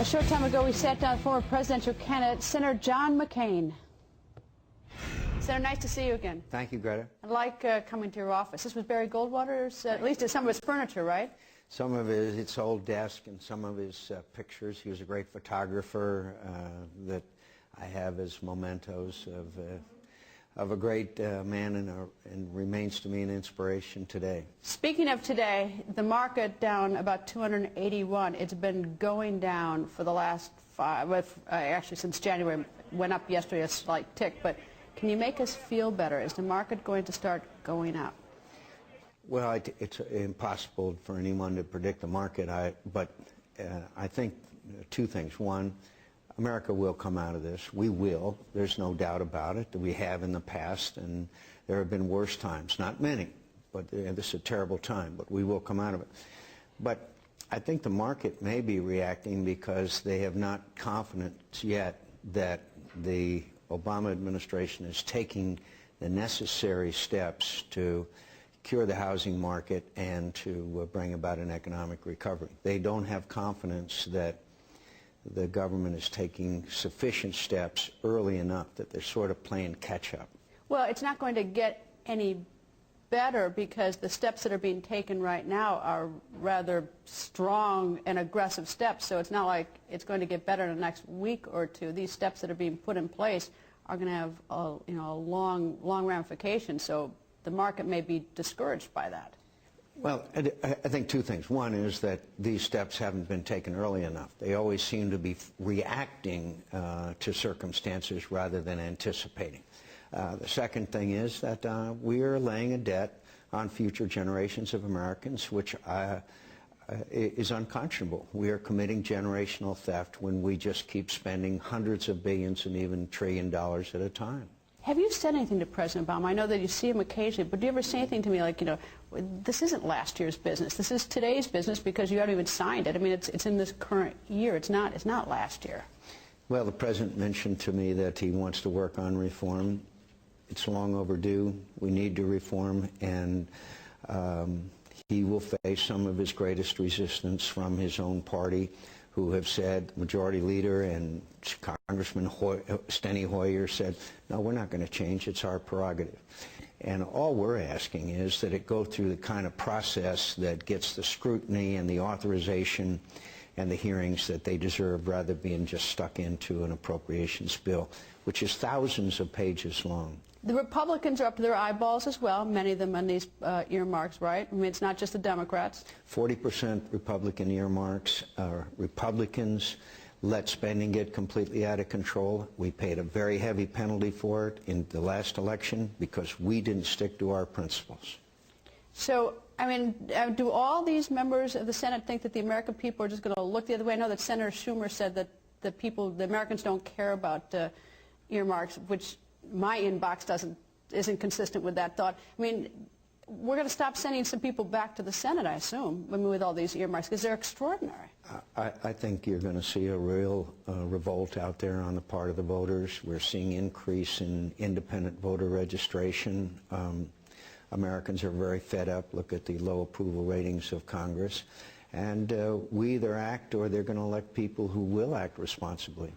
A short time ago, we sat down with former presidential candidate, Senator John McCain. Senator, nice to see you again. Thank you, Greta. I like coming to your office. This was Barry Goldwater's, at least some of his furniture, right? Some of his old desk and some of his pictures. He was a great photographer that I have as mementos of a great man and remains to me an inspiration today. Speaking of today, the market down about 281. It's been going down for the last actually since January. Went up yesterday a slight tick, but can you make us feel better? Is the market going to start going up? Well, it's impossible for anyone to predict the market, but I think two things. One, America will come out of this. We will. There's no doubt about it. We have in the past, and there have been worse times. Not many, but this is a terrible time, but we will come out of it. But I think the market may be reacting because they have not confidence yet that the Obama administration is taking the necessary steps to cure the housing market and to bring about an economic recovery. They don't have confidence that the government is taking sufficient steps early enough, that they're sort of playing catch-up. Well, it's not going to get any better because the steps that are being taken right now are rather strong and aggressive steps, so it's not like it's going to get better in the next week or two. These steps that are being put in place are going to have a long ramification, so the market may be discouraged by that. Well, I think two things. One is that these steps haven't been taken early enough. They always seem to be reacting to circumstances rather than anticipating. The second thing is that we are laying a debt on future generations of Americans, which is unconscionable. We are committing generational theft when we just keep spending hundreds of billions and even $1 trillion at a time. Have you said anything to President Obama? I know that you see him occasionally, but do you ever say anything to me like, this isn't last year's business. This is today's business because you haven't even signed it. I mean, it's in this current year. It's not last year. Well, the President mentioned to me that he wants to work on reform. It's long overdue. We need to reform, and he will face some of his greatest resistance from his own party, who have said, Majority Leader and Congressman Steny Hoyer said, no, we're not going to change. It's our prerogative. And all we're asking is that it go through the kind of process that gets the scrutiny and the authorization and the hearings that they deserve, rather than being just stuck into an appropriations bill, which is thousands of pages long. The Republicans are up to their eyeballs as well, many of them on these earmarks, right? I mean, it's not just the Democrats. 40% Republican earmarks. Republicans let spending get completely out of control. We paid a very heavy penalty for it in the last election because we didn't stick to our principles. So, I mean, do all these members of the Senate think that the American people are just going to look the other way? I know that Senator Schumer said that the Americans don't care about earmarks, which my inbox isn't consistent with that thought. I mean, we're going to stop sending some people back to the Senate, I assume, with all these earmarks, because they're extraordinary. I think you're going to see a real revolt out there on the part of the voters. We're seeing increase in independent voter registration. Americans are very fed up. Look at the low approval ratings of Congress. And we either act or they're going to elect people who will act responsibly.